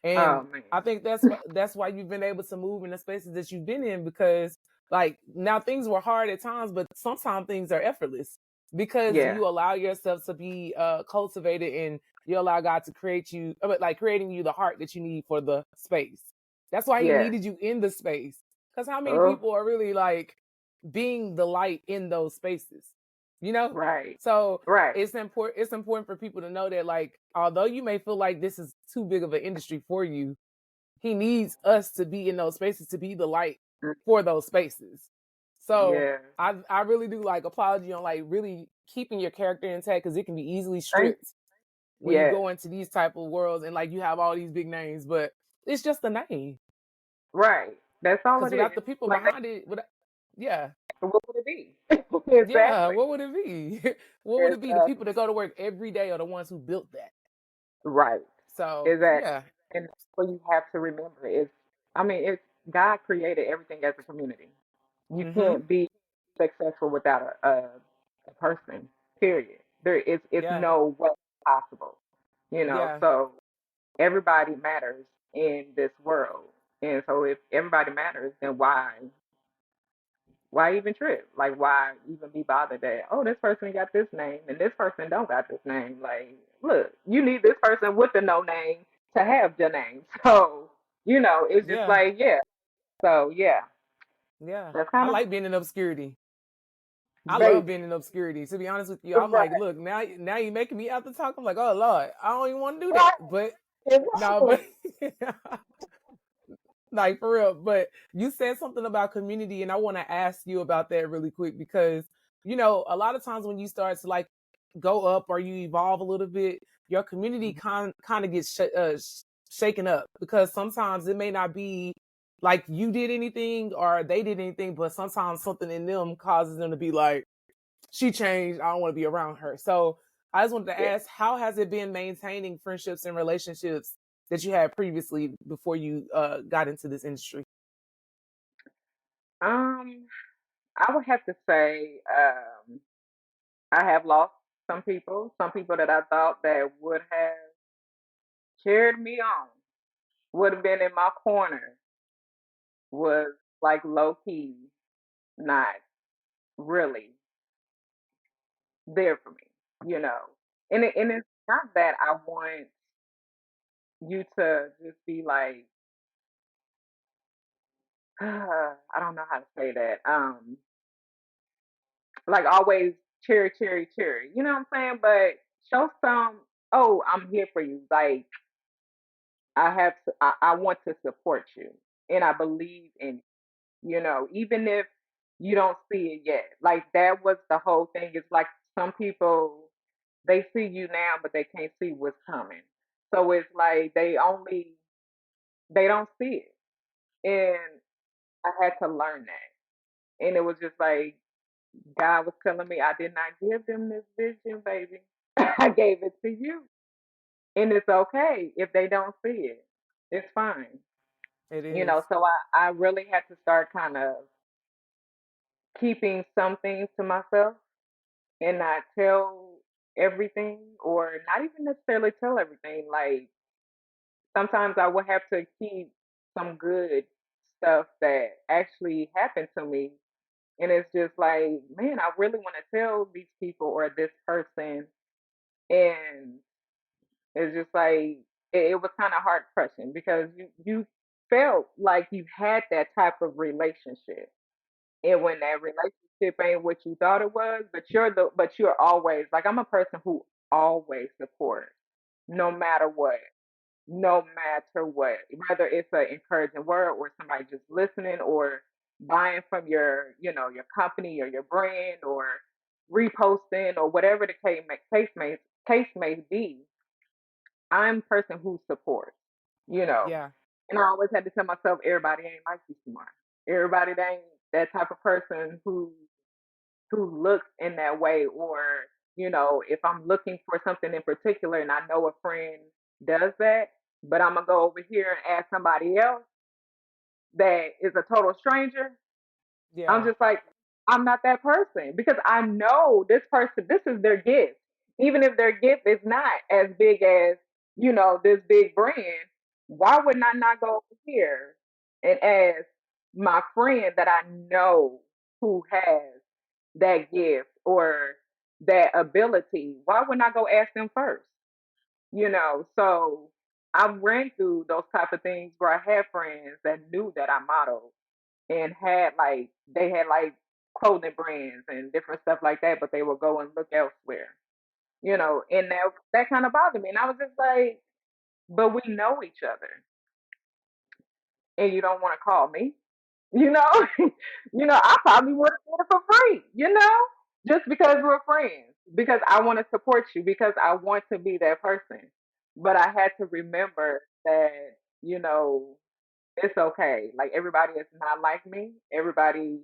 And Oh man, I think that's why you've been able to move in the spaces that you've been in, because like now things were hard at times, but sometimes things are effortless because yeah, you allow yourself to be cultivated, and you allow God to create you, like creating you the heart that you need for the space. That's why He yeah. needed you in the space. Because how many Oh, people are really like being the light in those spaces? You know? right, So right. it's important for people to know that, like, although you may feel like this is too big of an industry for you, He needs us to be in those spaces to be the light Mm, for those spaces. So yeah. I really do like applaud you on like really keeping your character intact, because it can be easily Thank stripped when you Yeah, go into these type of worlds and like you have all these big names, but it's just a name. right. That's all Because it is. without the people Like, behind it, yeah, what would it be? yeah, Exactly. what would it be? What would it be? The Exactly. people that go to work every day are the ones who built that. Right. So Exactly. yeah. And that's what you have to remember is, I mean, it's God created everything as a community. You Mm-hmm. can't be successful without a person. Period. It's Yeah. no way possible. Yeah. So everybody matters in this world, and so if everybody matters, then why even trip? Like, why even be bothered that, oh, this person got this name and this person don't got this name? Like, look, you need this person with the no name to have your name. So, it's just Yeah. like, yeah. So, yeah, Yeah. that's I kind of like being in obscurity. I love baby. being in obscurity. To be honest with you, I'm Right, like, look, now you're making me have to talk. I'm like, oh Lord, I don't even want to do that. right, But no, exactly. but like for real. But you said something about community, and I want to ask you about that really quick, because a lot of times when you start to like go up or you evolve a little bit, your community kind of gets shaken up, because sometimes it may not be like you did anything or they did anything, but sometimes something in them causes them to be like, she changed, I don't want to be around her. So I just wanted to Yeah. ask, how has it been maintaining friendships and relationships that you had previously before you got into this industry? Um, I would have to say, I have lost some people that I thought that would have cheered me on, would have been in my corner, was like low key, not really. there for me, you know. And it's not that I want you to just be like, I don't know how to say that. Like always cherry, cherry, cherry. You know what I'm saying? But show some, oh, I'm here for you. Like I want to support you and I believe in you, you know, even if you don't see it yet. Like that was the whole thing. It's like some people they see you now but they can't see what's coming. So it's like they don't see it. And I had to learn that. And it was just like God was telling me I did not give them this vision, baby. I gave it to you. And it's okay if they don't see it. It's fine. It You is. know, so I really had to start kind of keeping some things to myself and not tell everything or not even necessarily tell everything. Like sometimes I would have to keep some good stuff that actually happened to me. And it's just like, man, I really want to tell these people or this person. And it's just like, it was kind of heart crushing because you felt like you had that type of relationship. And when that relationship ain't what you thought it was, but you're always like I'm a person who always supports no matter what. No matter what. Whether it's an encouraging word or somebody just listening or buying from your company or your brand or reposting or whatever the case may be, I'm a person who supports, you know. Yeah. And I always had to tell myself everybody ain't like you, Smart. Everybody that ain't that type of person who looks in that way or if I'm looking for something in particular and I know a friend does that but I'm gonna go over here and ask somebody else that is a total stranger. I'm Yeah. just like, I'm not that person because I know this person, this is their gift. Even if their gift is not as big as, this big brand, why would I not go over here and ask my friend that I know who has that gift or that ability? Why wouldn't I go ask them first? So I ran through those type of things where I had friends that knew that I modeled and they had like clothing brands and different stuff like that, but they would go and look elsewhere, and that kind of bothered me. And I was just like, but we know each other and you don't want to call me, you know? I probably would have did it for free, just because we're friends, because I want to support you, because I want to be that person. But I had to remember that, you know, it's okay. Like everybody is not like me. Everybody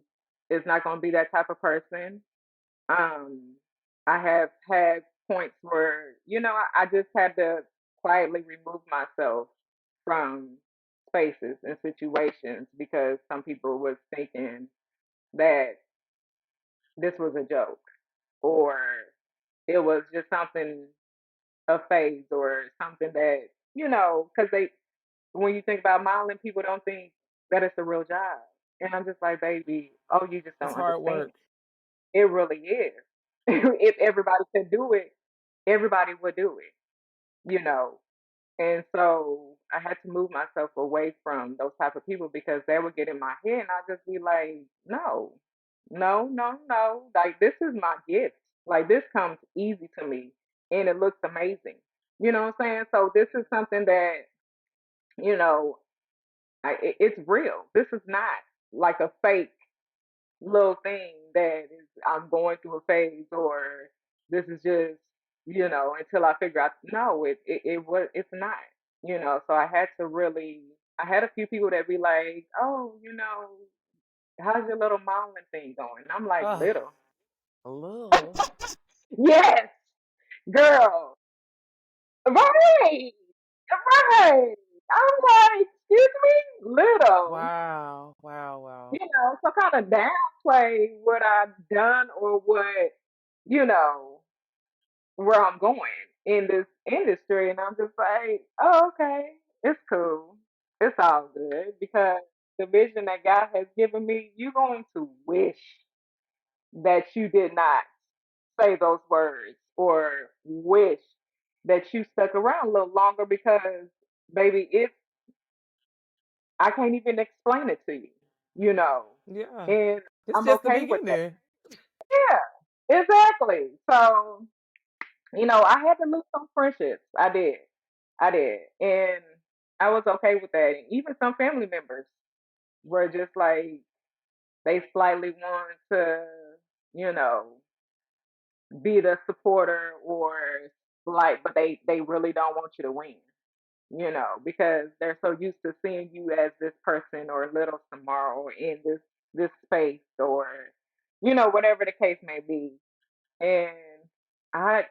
is not going to be that type of person. Um, I have had points where, I just had to quietly remove myself from spaces and situations because some people was thinking that this was a joke or it was just something a phase or something that because when you think about modeling, people don't think that it's a real job. And I'm just like, baby, oh, you just It's don't hard understand. work. It really is. If everybody could do it, everybody would do it, And so I had to move myself away from those type of people because they would get in my head and I'd just be like, no, no, no, no. Like this is my gift. Like this comes easy to me and it looks amazing. You know what I'm saying? So this is something that, you know, it's real. This is not like a fake little thing that is I'm going through a phase or this is just until I figure out no it's not so I had a few people that be like oh how's your little modeling thing going and I'm like Ugh, little a little. yes girl right right I'm like excuse me little Wow. Wow. Wow. so kind of downplay what I've done or what you know where I'm going in this industry. And I'm just like, oh, okay, it's cool. It's all good because the vision that God has given me, you're going to wish that you did not say those words or wish that you stuck around a little longer because, baby, I can't even explain it to you, you know, Yeah. and It's I'm just the okay with that. beginning. Yeah, exactly. So, I had to lose some friendships. I did. And I was okay with that. And even some family members were just like, they slightly want to, you know, be the supporter or like, but they really don't want you to win, because they're so used to seeing you as this person or little Samara or in this space or, whatever the case may be. And I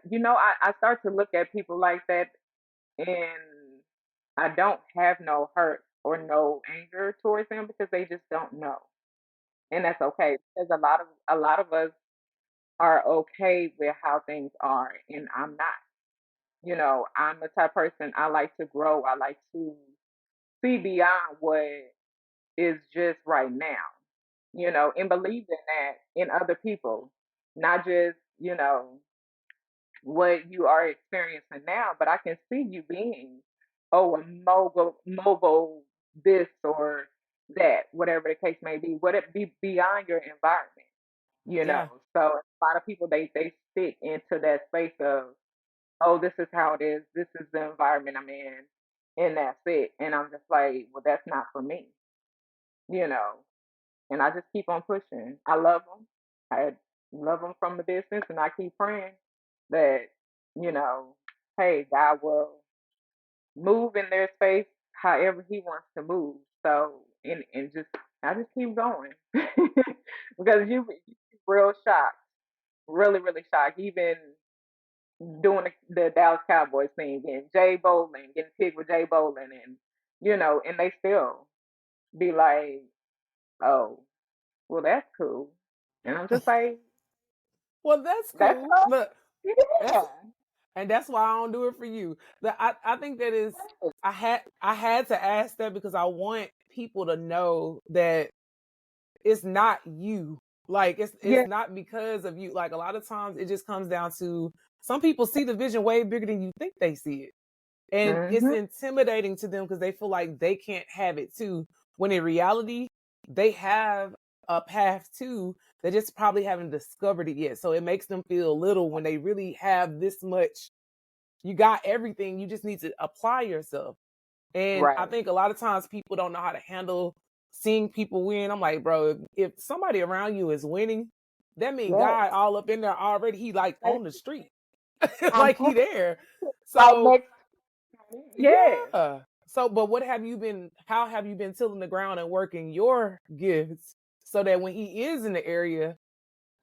start to look at people like that, and I don't have no hurt or no anger towards them because they just don't know. And that's okay because a lot of us are okay with how things are, and I'm not. I'm the type of person, I like to grow. I like to see beyond what is just right now, and believe in that in other people, not just, what you are experiencing now, but I can see you being, a mogul, this or that, whatever the case may be, would it be beyond your environment, you know? Yeah. So a lot of people, they stick into that space of, oh, this is how it is, this is the environment I'm in, and that's it. And I'm just like, well, that's not for me, you know? And I just keep on pushing. I love them. I love them from the distance, and I keep praying that, you know, hey, God will move in their space however He wants to move. So, and just, I just keep going because you real shocked, really, really shocked. Even doing the Dallas Cowboys thing, and JBolin, getting picked with JBolin, and and they still be like, oh, well, that's cool. And I'm just like, Well, that's that's cool. all. Look, Yeah. that's and that's why I don't do it for you. I think that is I had to ask that because I want people to know that it's not you. Like it's Yeah. not because of you. Like a lot of times it just comes down to some people see the vision way bigger than you think they see it. And it's Mm-hmm. intimidating to them because they feel like they can't have it too. When in reality, they have a path too. They just probably haven't discovered it yet. So it makes them feel little when they really have this much. You got everything. You just need to apply yourself. And I Right. think a lot of times people don't know how to handle seeing people win. I'm like, bro, if somebody around you is winning, that means Yes. God all up in there already. He like on the street, I'm like he there. right So next to me. Yes. yeah. So, but how have you been tilling the ground and working your gifts so that when he is in the area,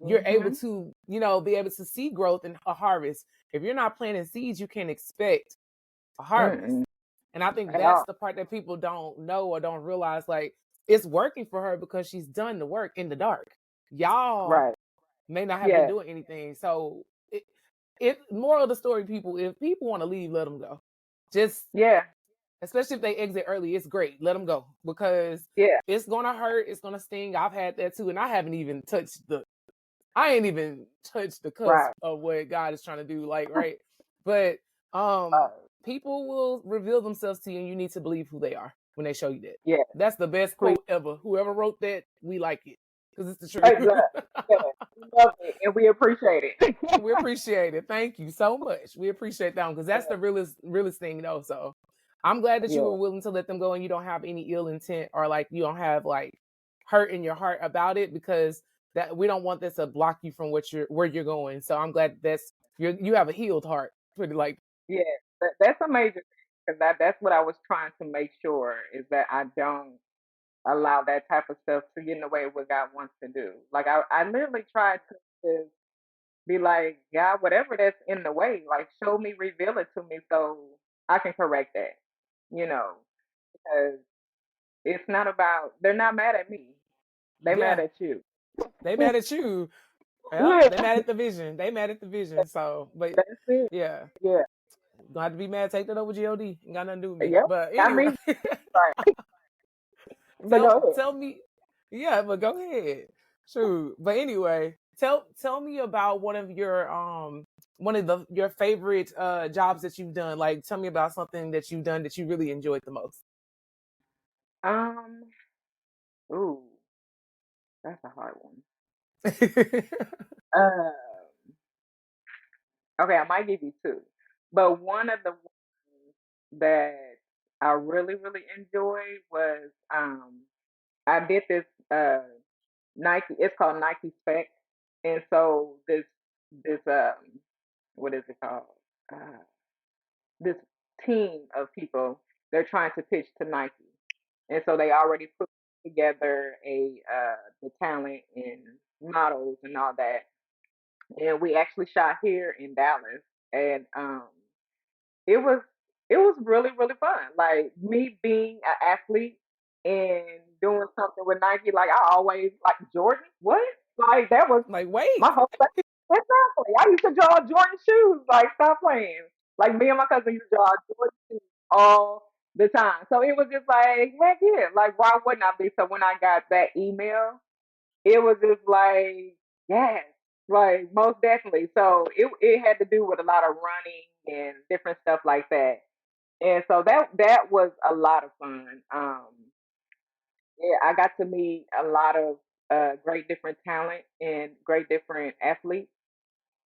you're able Mm-hmm. to, be able to see growth and a harvest. If you're not planting seeds, you can't expect a harvest. Mm-mm. And I think At that's all. the part that people don't know or don't realize. Like, it's working for her because she's done the work in the dark. Y'all Right. may not have been Yes. doing anything. So, moral of the story, people, if people want to leave, let them go. Just, Yeah. especially if they exit early, it's great. Let them go because Yeah. it's going to hurt. It's going to sting. I've had that too. And I ain't even touched the cusp Right. of what God is trying to do. Like, right. But, Right. people will reveal themselves to you and you need to believe who they are when they show you that. Yeah. That's the best Please. quote ever. Whoever wrote that, we like it because it's the Hey, truth. look. Yeah. We love it and we appreciate it. We appreciate it. Thank you so much. We appreciate that one because that's the realest thing, though. So I'm glad that you Yeah. were willing to let them go and you don't have any ill intent or like you don't have like hurt in your heart about it because that we don't want this to block you from where you're going. So I'm glad you have a healed heart. Pretty like Yeah. That's a major thing because that's what I was trying to make sure is that I don't allow that type of stuff to get in the way of what God wants to do. Like I literally tried to be like, God, whatever that's in the way, like show me, reveal it to me so I can correct that, because it's not about, they're not mad at me. They mad yeah, at you. they mad at you. Yeah, Yeah, they mad at the vision. They mad at the vision. So, but that's it. yeah, Yeah. don't have to be mad. Take that over God. Ain't got nothing to do with me. Yep. But I anyway, mean, right. But go ahead. tell me. Yeah, but go ahead. Shoot. But anyway, Tell me about one of your favorite jobs that you've done. Like, tell me about something that you've done that you really enjoyed the most. Um, ooh, that's a hard one. Uh, okay, I might give you two, but one of the ones that I really, really enjoyed was I did this Nike. It's called Nike Spec, and so this what is it called? Uh, this team of people, they're trying to pitch to Nike, and so they already put together the talent and models and all that, and we actually shot here in Dallas, and it was it was really really fun. Like me being an athlete and doing something with Nike, like I always like Jordan. What? Like that was Like, my wait, whole thing. Exactly. I used to draw Jordan shoes. Like stop playing. Like me and my cousin used to draw Jordan shoes all the time. So it was just like, heck yeah. Like why wouldn't I be? So when I got that email, it was just like, yes, like most definitely. So it had to do with a lot of running and different stuff like that. And so that was a lot of fun. Yeah, I got to meet a lot of great different talent and great different athletes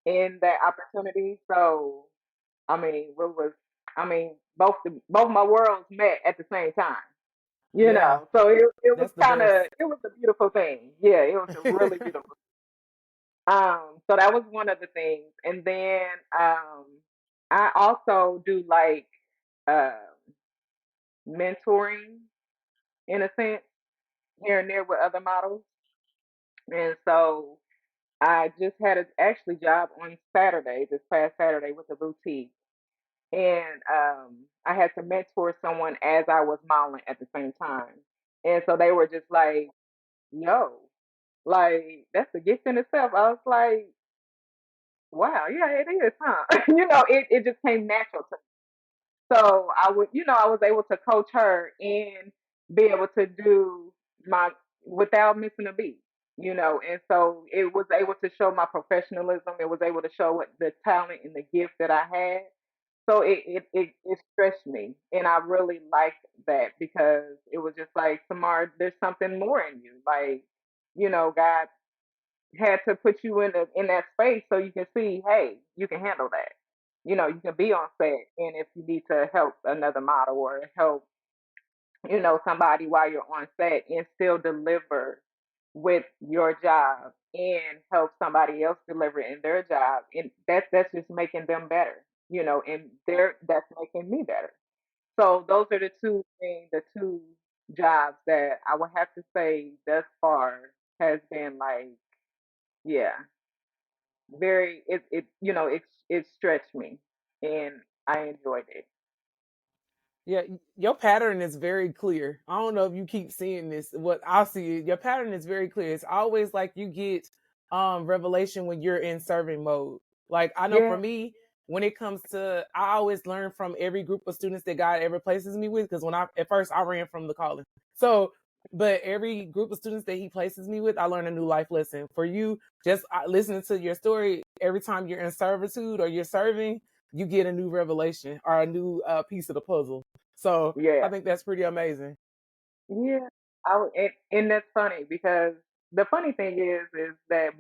in that opportunity. So I mean, what was I mean, both my worlds met at the same time. You yeah, know, so it was that's the kind of best. it was a beautiful thing. Yeah, it was a really beautiful. So that was one of the things, and then I also do like uh, mentoring in a sense here and there with other models, and so I just had a actually job on Saturday, this past Saturday with a boutique, and I had to mentor someone as I was modeling at the same time, and so they were just like, "Yo, like that's a gift in itself." I was like, "Wow, yeah, it is, huh?" It just came natural to me. So I was able to coach her and be able to do my without missing a beat. And so it was able to show my professionalism. It was able to show what the talent and the gift that I had. So it stretched me, and I really liked that because it was just like, Samar, there's something more in you. Like, God had to put you in that space so you can see, hey, you can handle that. You can be on set, and if you need to help another model or help, somebody while you're on set and still deliver with your job and help somebody else deliver in their job, and that's just making them better, and that's making me better. So those are the two jobs that I would have to say thus far has been like, yeah, very it stretched me and I enjoyed it. Yeah, your pattern is very clear. I don't know if you keep seeing this. What I see, your pattern is very clear. It's always like you get revelation when you're in serving mode. Like I know for Yeah, me, when it comes to, I always learn from every group of students that God ever places me with. Because when I at first I ran from the calling, so but every group of students that He places me with, I learn a new life lesson. For you, just listening to your story, every time you're in servitude or you're serving, you get a new revelation or a new piece of the puzzle. So yeah, I think that's pretty amazing. yeah. And that's funny because the funny thing is that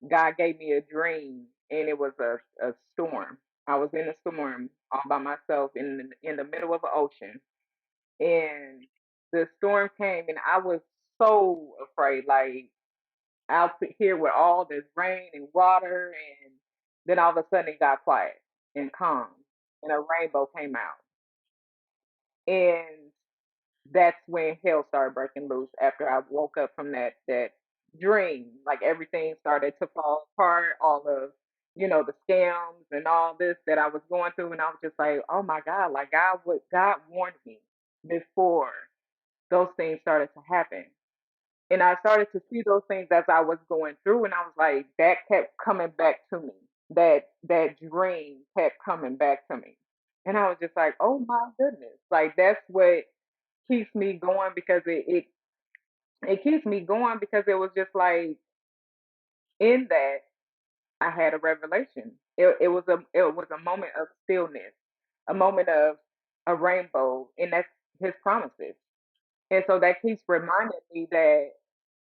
God gave me a dream and it was a storm. I was in a storm all by myself in the middle of the ocean, and the storm came and I was so afraid. Like out here with all this rain and water, and then all of a sudden it got quiet and calm, and a rainbow came out, and that's when hell started breaking loose. After I woke up from that dream, like everything started to fall apart. All of the scams and all this that I was going through, and I was just like, oh my God, like God warned me before those things started to happen. And I started to see those things as I was going through, and I was like, that kept coming back to me. That dream kept coming back to me, and I was just like, oh my goodness, like that's what keeps me going because it keeps me going because it was just like in that, I had a revelation. It was a moment of stillness, a moment of a rainbow, and that's his promises. And so that keeps reminding me that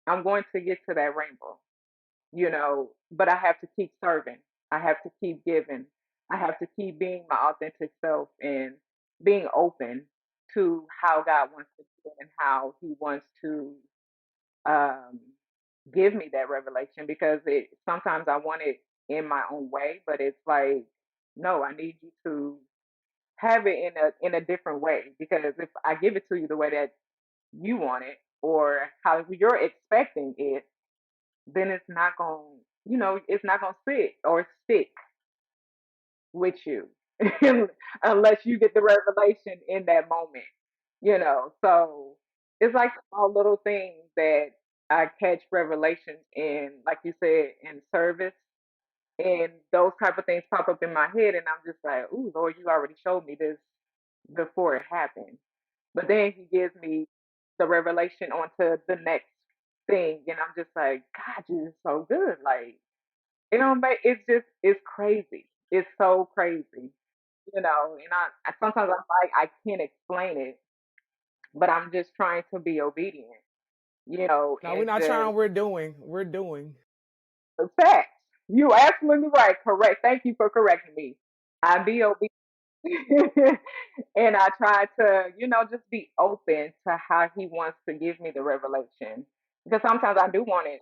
I'm going to get to that rainbow, but I have to keep serving. I have to keep giving. I have to keep being my authentic self and being open to how God wants to do it and how He wants to um, give me that revelation, because sometimes I want it in my own way, but it's like, no, I need you to have it in a different way, because if I give it to you the way that you want it or how you're expecting it, then it's not gonna sit or stick with you unless you get the revelation in that moment. So it's like all little things that I catch revelations in, like you said, in service, and those type of things pop up in my head, and I'm just like, ooh, Lord, you already showed me this before it happened. But then He gives me the revelation onto the next thing, and I'm just like, God, you're just so good. Like, it's crazy. It's so crazy, and sometimes I'm like, I can't explain it, but I'm just trying to be obedient, No, we're and not just trying. We're doing. facts. You absolutely right. Correct. Thank you for correcting me. I be obedient. And I try to, just be open to how He wants to give me the revelation. Because sometimes I do want it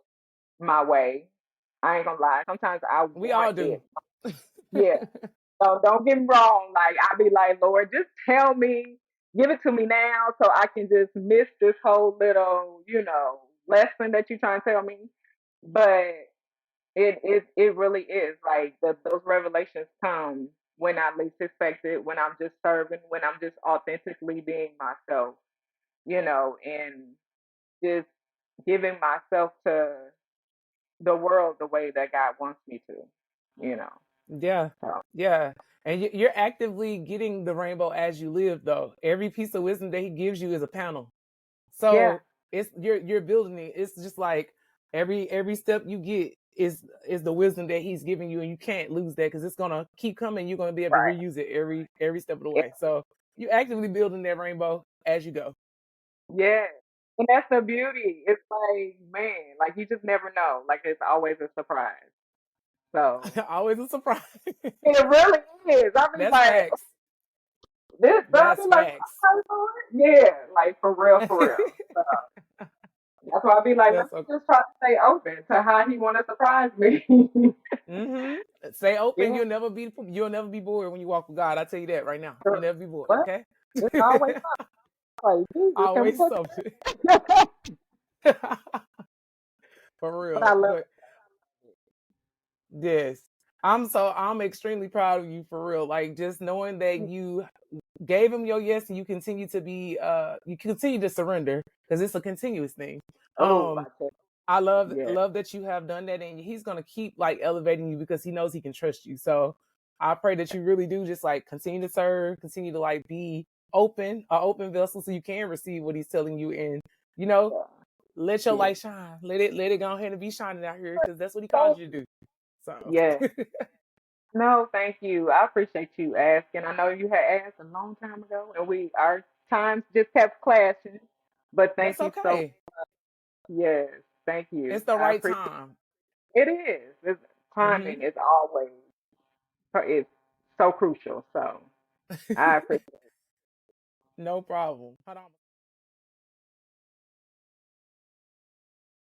my way. I ain't gonna lie. Sometimes I We want all do. it. Yeah. So don't get me wrong. Like, I be like, Lord, just tell me, give it to me now so I can just miss this whole little, lesson that you're trying to tell me. But it really is like those revelations come when I least expect it, when I'm just serving, when I'm just authentically being myself, and just giving myself to the world the way that God wants me to. Yeah, So yeah. And you're actively getting the rainbow as you live, though. Every piece of wisdom that He gives you is a panel. yeah, So you're building it. It's just like every step you get is the wisdom that He's giving you, and you can't lose that because it's gonna keep coming. You're gonna be able to right. reuse it every step of the Yeah, way. So you're actively building that rainbow as you go. yeah. And that's the beauty. It's like, man, like you just never know. Like, it's always a surprise. So Always a surprise. it really is. I be That's like, facts. this, I be That's like, facts. okay, Lord. Yeah, like for real, for real. So that's why I be like, let That's me okay. just try to stay open to how He want to surprise me. Stay open. Yeah, You'll never be bored when you walk with God. I tell you that right now. You'll sure. never be bored. But Okay. it's always like, Jesus, can we Always touch something. that? For But I real. love But yes, I'm extremely proud of you for real. Like just knowing that it. you gave Him your yes and you continue to you continue to surrender because it's a continuous thing. Oh, Um, I tell I love you, yeah, love that you have done that, and He's gonna keep like elevating you because He knows He can trust you. So I pray that you really do just like continue to serve, continue to like be open vessel, so you can receive what He's telling you, and you know, yeah, let your yeah. light shine. Let it go ahead and be shining out here because that's what He called Thank you to you. do. So Yeah. No, thank you. I appreciate you asking. I know you had asked a long time ago, and our times just kept clashing. But thank that's you so. okay. Yes, thank you. It's the I right appreciate time. it. Is. Timing is always it's so crucial. So I appreciate. No problem. Hold on.